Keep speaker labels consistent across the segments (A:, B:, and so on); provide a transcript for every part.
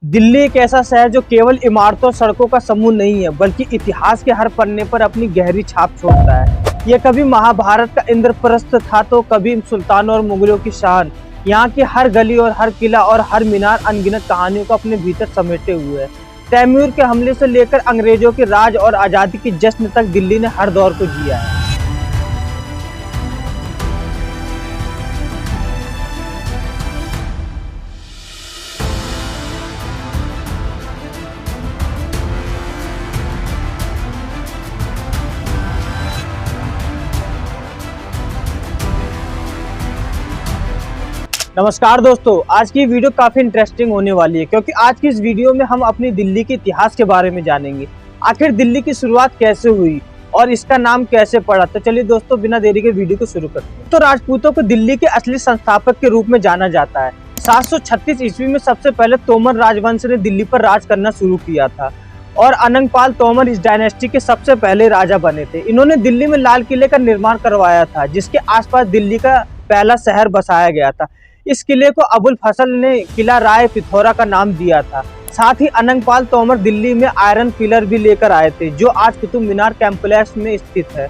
A: दिल्ली एक ऐसा शहर जो केवल इमारतों सड़कों का समूह नहीं है, बल्कि इतिहास के हर पन्ने पर अपनी गहरी छाप छोड़ता है। यह कभी महाभारत का इंद्रप्रस्थ था तो कभी सुल्तानों और मुगलों की शान। यहाँ की हर गली और हर किला और हर मीनार अनगिनत कहानियों को अपने भीतर समेटे हुए है। तैमूर के हमले से लेकर अंग्रेजों के राज और आज़ादी की जश्न तक दिल्ली ने हर दौर को जिया है। नमस्कार दोस्तों, आज की वीडियो काफी इंटरेस्टिंग होने वाली है क्योंकि आज की इस वीडियो में हम अपनी दिल्ली के इतिहास के बारे में जानेंगे। आखिर दिल्ली की शुरुआत कैसे हुई और इसका नाम कैसे पड़ा। तो चलिए दोस्तों, बिना देरी के वीडियो को शुरू करते हैं। तो राजपूतों को दिल्ली के असली संस्थापक के रूप में जाना जाता है। 736 ईस्वी में सबसे पहले तोमर राजवंश ने दिल्ली पर राज करना शुरू किया था और अनंगपाल तोमर इस डायनेस्टी के सबसे पहले राजा बने थे। इन्होंने दिल्ली में लाल किले का निर्माण करवाया था, जिसके आसपास दिल्ली का पहला शहर बसाया गया था। इस किले को अबुल फजल ने किला राय पिथौरा का नाम दिया था। साथ ही अनंगपाल तोमर दिल्ली में आयरन पिलर भी लेकर आए थे, जो आज कुतुब मीनार कैंपलेक्स में स्थित है।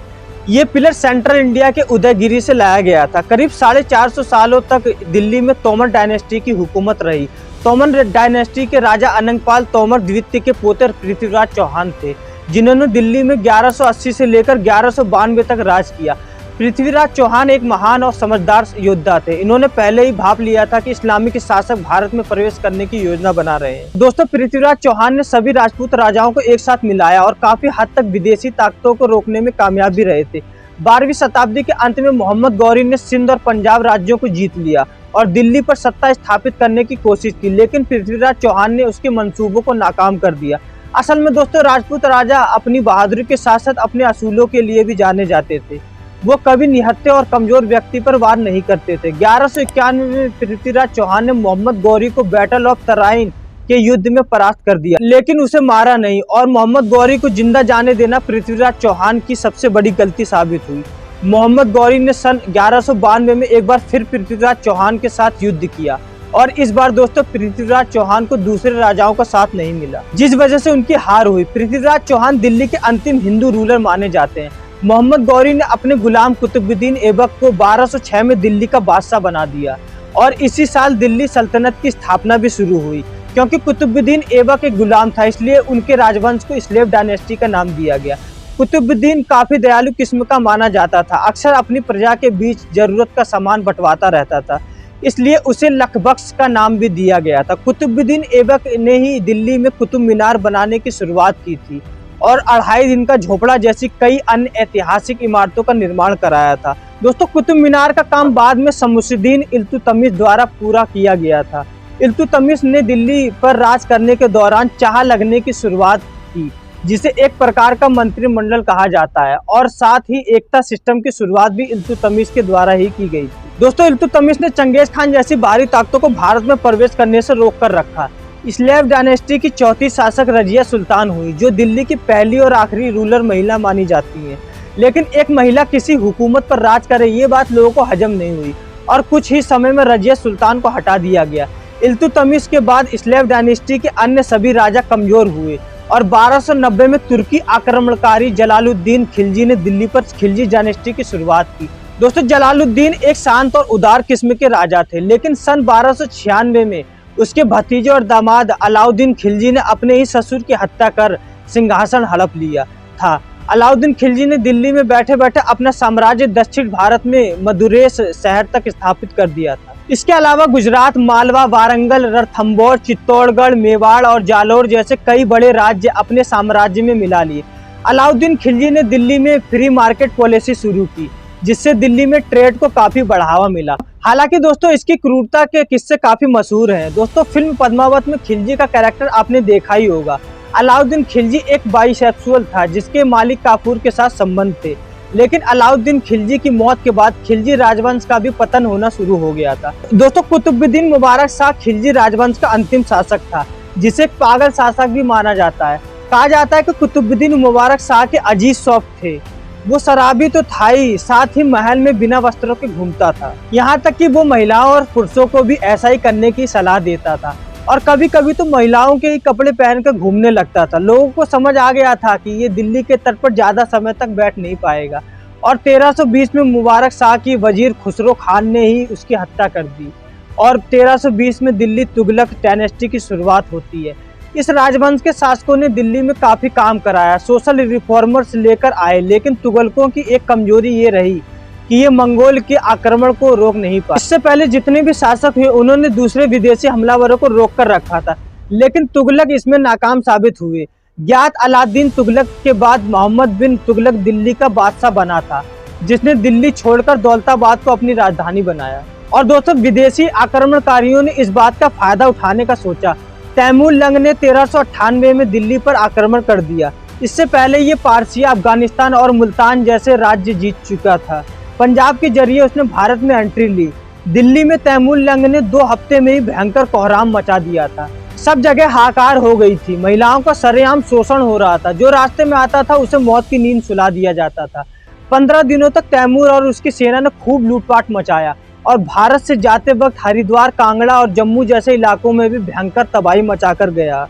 A: ये पिलर सेंट्रल इंडिया के उदयगिरी से लाया गया था। करीब 450 सालों तक दिल्ली में तोमर डायनेस्टी की हुकूमत रही। तोमर डायनेस्टी के राजा अनंगपाल तोमर द्वितीय के पोते पृथ्वीराज चौहान थे, जिन्होंने दिल्ली में 1180 से लेकर 1192 तक राज किया। पृथ्वीराज चौहान एक महान और समझदार योद्धा थे। इन्होंने पहले ही भाप लिया था कि इस्लामिक शासक भारत में प्रवेश करने की योजना बना रहे हैं। दोस्तों, पृथ्वीराज चौहान ने सभी राजपूत राजाओं को एक साथ मिलाया और काफी हद तक विदेशी ताकतों को रोकने में कामयाब भी रहे थे। 12वीं शताब्दी के अंत में मोहम्मद गौरी ने सिंध और पंजाब राज्यों को जीत लिया और दिल्ली पर सत्ता स्थापित करने की कोशिश की, लेकिन पृथ्वीराज चौहान ने उसके मंसूबों को नाकाम कर दिया। असल में दोस्तों, राजपूत राजा अपनी बहादुरी के साथ साथ अपने असूलों के लिए भी जाने जाते थे। वो कभी निहत्थे और कमजोर व्यक्ति पर वार नहीं करते थे। 1191 में पृथ्वीराज चौहान ने मोहम्मद गौरी को बैटल ऑफ तराइन के युद्ध में परास्त कर दिया, लेकिन उसे मारा नहीं और मोहम्मद गौरी को जिंदा जाने देना पृथ्वीराज चौहान की सबसे बड़ी गलती साबित हुई। मोहम्मद गौरी ने सन 1192 में एक बार फिर पृथ्वीराज चौहान के साथ युद्ध किया और इस बार दोस्तों पृथ्वीराज चौहान को दूसरे राजाओं का साथ नहीं मिला, जिस वजह से उनकी हार हुई। पृथ्वीराज चौहान दिल्ली के अंतिम हिंदू रूलर माने जाते हैं। मोहम्मद गौरी ने अपने गुलाम कुतुबुद्दीन ऐबक को 1206 में दिल्ली का बादशाह बना दिया और इसी साल दिल्ली सल्तनत की स्थापना भी शुरू हुई। क्योंकि कुतुबुद्दीन ऐबक एक गुलाम था, इसलिए उनके राजवंश को स्लेव डायनेस्टी का नाम दिया गया। कुतुबुद्दीन काफी दयालु किस्म का माना जाता था। अक्सर अपनी प्रजा के बीच जरूरत का सामान बंटवाता रहता था, इसलिए उसे लखबख्श का नाम भी दिया गया था। कुतुबुद्दीन ऐबक ने ही दिल्ली में कुतुब मीनार बनाने की शुरुआत की थी और 2.5 दिन का झोपड़ा जैसी कई अन्य ऐतिहासिक इमारतों का निर्माण कराया था। दोस्तों, कुतुब मीनार का काम बाद में शमसुद्दीन इल्तुतमिश द्वारा पूरा किया गया था। इल्तुतमिश ने दिल्ली पर राज करने के दौरान चाह लगने की शुरुआत की, जिसे एक प्रकार का मंत्रिमंडल कहा जाता है, और साथ ही एकता सिस्टम की शुरुआत भी इल्तुतमिश के द्वारा ही की गई थी। दोस्तों, इल्तुतमिश ने चंगेज खान जैसी बाहरी ताकतों को भारत में प्रवेश करने से रोक कर रखा। स्लेव डायनेस्टी की चौथी शासक रजिया सुल्तान हुई, जो दिल्ली की पहली और आखिरी रूलर महिला मानी जाती है। लेकिन एक महिला किसी हुकूमत पर राज करे, ये बात लोगों को हजम नहीं हुई और कुछ ही समय में रजिया सुल्तान को हटा दिया गया। इल्तुतमिश के बाद स्लेव डायनेस्टी के अन्य सभी राजा कमजोर हुए और 1290 में तुर्की आक्रमणकारी जलालुद्दीन खिलजी ने दिल्ली पर खिलजी डायनेस्टी की शुरुआत की। दोस्तों, जलालुद्दीन एक शांत और उदार किस्म के राजा थे, लेकिन सन 1296 में उसके भतीजे और दामाद अलाउद्दीन खिलजी ने अपने ही ससुर की हत्या कर सिंहासन हड़प लिया था। अलाउद्दीन खिलजी ने दिल्ली में बैठे बैठे अपना साम्राज्य दक्षिण भारत में मदुरै शहर तक स्थापित कर दिया था। इसके अलावा गुजरात, मालवा, वारंगल, रणथंभौर, चित्तौड़गढ़, मेवाड़ और जालोर जैसे कई बड़े राज्य अपने साम्राज्य में मिला लिए। अलाउद्दीन खिलजी ने दिल्ली में फ्री मार्केट पॉलिसी शुरू की, जिससे दिल्ली में ट्रेड को काफी बढ़ावा मिला। हालांकि दोस्तों, इसकी क्रूरता के किस्से काफी मशहूर हैं। दोस्तों, फिल्म पद्मावत में खिलजी का कैरेक्टर आपने देखा ही होगा। अलाउद्दीन खिलजी एक बाइसेक्सुअल था, जिसके मालिक काफूर के साथ संबंध थे, लेकिन अलाउद्दीन खिलजी की मौत के बाद खिलजी राजवंश का भी पतन होना शुरू हो गया था। दोस्तों, कुतुबुद्दीन मुबारक शाह खिलजी राजवंश का अंतिम शासक था, जिसे एक पागल शासक भी माना जाता है। कहा जाता है कि कुतुबुद्दीन मुबारक शाह के अजीज शौक थे। वो शराबी तो था ही, साथ ही महल में बिना वस्त्रों के घूमता था। यहाँ तक कि वो महिलाओं और पुरुषों को भी ऐसा ही करने की सलाह देता था और कभी कभी तो महिलाओं के ही कपड़े पहनकर घूमने लगता था। लोगों को समझ आ गया था कि ये दिल्ली के तट पर ज्यादा समय तक बैठ नहीं पाएगा और 1320 में मुबारक शाह की वजीर खुसरो खान ने ही उसकी हत्या कर दी और 1320 में दिल्ली तुगलक डायनेस्टी की शुरुआत होती है। इस राजवंश के शासकों ने दिल्ली में काफी काम कराया, सोशल रिफॉर्मर्स लेकर आए, लेकिन तुगलकों की एक कमजोरी ये रही कि ये मंगोल के आक्रमण को रोक नहीं पाए। इससे पहले जितने भी शासक हुए उन्होंने दूसरे विदेशी हमलावरों को रोक कर रखा था, लेकिन तुगलक इसमें नाकाम साबित हुए। ज्ञात अलाउद्दीन तुगलक के बाद मोहम्मद बिन तुगलक दिल्ली का बादशाह बना था, जिसने दिल्ली छोड़कर दौलताबाद को अपनी राजधानी बनाया। और दोस्तों, विदेशी आक्रमणकारियों ने इस बात का फायदा उठाने का सोचा। तैमूर लंग ने 1398 में दिल्ली पर आक्रमण कर दिया। इससे पहले ये पारसिया, अफगानिस्तान और मुल्तान जैसे राज्य जीत चुका था। पंजाब के जरिए उसने भारत में एंट्री ली। दिल्ली में तैमूर लंग ने 2 हफ्ते में ही भयंकर कोहराम मचा दिया था। सब जगह हाहाकार हो गई थी, महिलाओं का सरेआम शोषण हो रहा था। जो रास्ते में आता था उसे मौत की नींद सुला दिया जाता था। 15 दिनों तक तैमूर और उसकी सेना ने खूब लूटपाट मचाया और भारत से जाते वक्त हरिद्वार, कांगड़ा और जम्मू जैसे इलाकों में भी भयंकर तबाही मचाकर गया।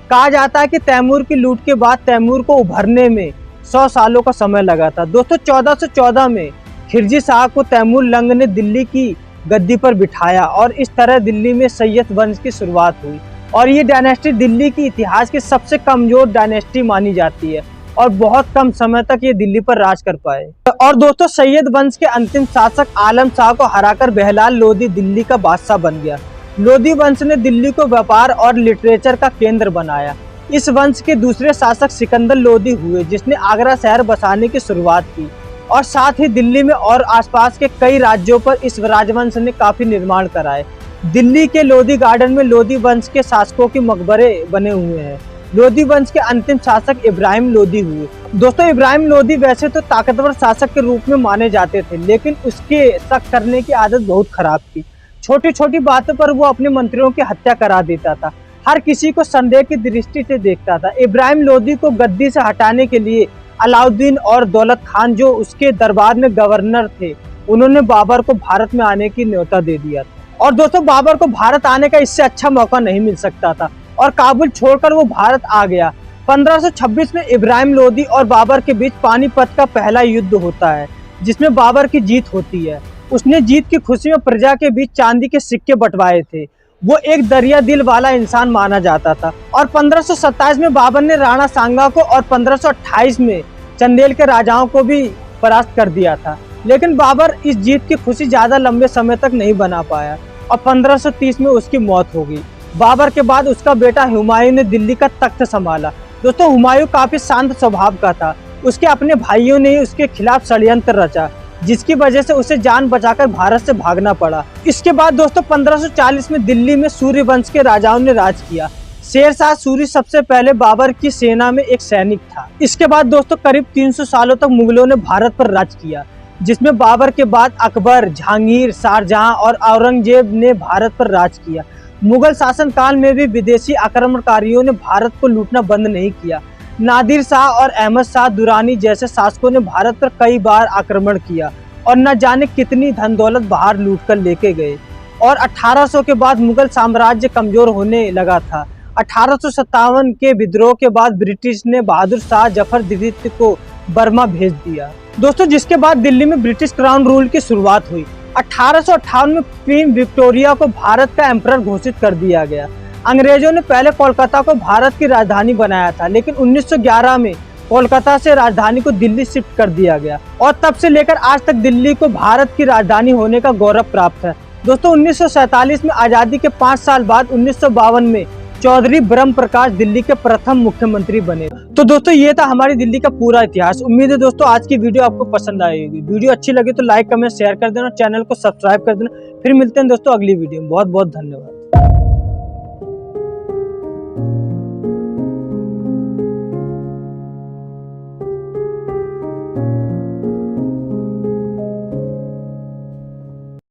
A: कहा जाता है कि तैमूर की लूट के बाद तैमूर को उभरने में 100 सालों का समय लगा था। दोस्तों, 1414 में खिलजी शाह को तैमूर लंग ने दिल्ली की गद्दी पर बिठाया और इस तरह दिल्ली में सैयद वंश की शुरुआत हुई और ये डायनेस्टी दिल्ली की इतिहास की सबसे कमजोर डायनेस्टी मानी जाती है और बहुत कम समय तक ये दिल्ली पर राज कर पाए। और दोस्तों, सैयद वंश के अंतिम शासक आलम शाह को हराकर बहलाल लोदी दिल्ली का बादशाह बन गया। लोदी वंश ने दिल्ली को व्यापार और लिटरेचर का केंद्र बनाया। इस वंश के दूसरे शासक सिकंदर लोदी हुए, जिसने आगरा शहर बसाने की शुरुआत की और साथ ही दिल्ली में और आसपास के कई राज्यों पर इस राजवंश ने काफी निर्माण कराए। दिल्ली के लोधी गार्डन में लोधी वंश के शासकों के मकबरे बने हुए हैं। लोधी वंश के अंतिम शासक इब्राहिम लोधी हुए। दोस्तों, इब्राहिम लोधी वैसे तो ताकतवर शासक के रूप में माने जाते थे, लेकिन उसके शक करने की आदत बहुत खराब थी। छोटी छोटी बातों पर वो अपने मंत्रियों की हत्या करा देता था, हर किसी को संदेह की दृष्टि से देखता था। इब्राहिम लोधी को गद्दी से हटाने के लिए अलाउद्दीन और दौलत खान, जो उसके दरबार में गवर्नर थे, उन्होंने बाबर को भारत में आने की न्योता दे दिया था। और दोस्तों, बाबर को भारत आने का इससे अच्छा मौका नहीं मिल सकता था और काबुल छोड़कर वो भारत आ गया। 1526 में इब्राहिम लोदी और बाबर के बीच पानीपत का पहला युद्ध होता है, जिसमें बाबर की जीत होती है। उसने जीत की खुशी में प्रजा के बीच चांदी के सिक्के बंटवाए थे। वो एक दरिया दिल वाला इंसान माना जाता था। और 1527 में बाबर ने राणा सांगा को और 1528 में चंदेल के राजाओं को भी परास्त कर दिया था। लेकिन बाबर इस जीत की खुशी ज्यादा लंबे समय तक नहीं बना पाया और 1530 में उसकी मौत हो गई। बाबर के बाद उसका बेटा हुमायूं ने दिल्ली का तख्त संभाला। दोस्तों, हुमायूं काफी शांत स्वभाव का था। उसके अपने भाइयों ने ही उसके खिलाफ षड्यंत्र रचा, जिसकी वजह से उसे जान बचाकर भारत से भागना पड़ा। इसके बाद दोस्तों 1540 में दिल्ली में सूर्य वंश के राजाओं ने राज किया। शेरशाह सूरी सबसे पहले बाबर की सेना में एक सैनिक था। इसके बाद दोस्तों करीब 300 सालों तक मुगलों ने भारत पर राज किया, जिसमें बाबर के बाद अकबर, जहांगीर, शाहजहां और औरंगजेब ने भारत पर राज किया। मुगल शासनकाल में भी विदेशी आक्रमणकारियों ने भारत को लूटना बंद नहीं किया। नादिर शाह और अहमद शाह दुरानी जैसे शासकों ने भारत पर कई बार आक्रमण किया और न जाने कितनी धन दौलत बाहर लूटकर लेके गए। और 1800 के बाद मुगल साम्राज्य कमजोर होने लगा था। 1857 के विद्रोह के बाद ब्रिटिश ने बहादुर शाह जफर द्वितीय को बर्मा भेज दिया दोस्तों, जिसके बाद दिल्ली में ब्रिटिश क्राउन रूल की शुरुआत हुई। 1858 में क्वीन विक्टोरिया को भारत का एम्परर घोषित कर दिया गया। अंग्रेजों ने पहले कोलकाता को भारत की राजधानी बनाया था, लेकिन 1911 में कोलकाता से राजधानी को दिल्ली शिफ्ट कर दिया गया और तब से लेकर आज तक दिल्ली को भारत की राजधानी होने का गौरव प्राप्त है। दोस्तों 1947 में आजादी के 5 साल बाद 1952 में चौधरी ब्रह्म प्रकाश दिल्ली के प्रथम मुख्यमंत्री बने। तो दोस्तों ये था हमारी दिल्ली का पूरा इतिहास। उम्मीद है दोस्तों आज की वीडियो आपको पसंद आई होगी। वीडियो अच्छी लगे तो लाइक, कमेंट, शेयर कर देना, चैनल को सब्सक्राइब कर देना। फिर मिलते हैं दोस्तों अगली वीडियो में। बहुत बहुत धन्यवाद।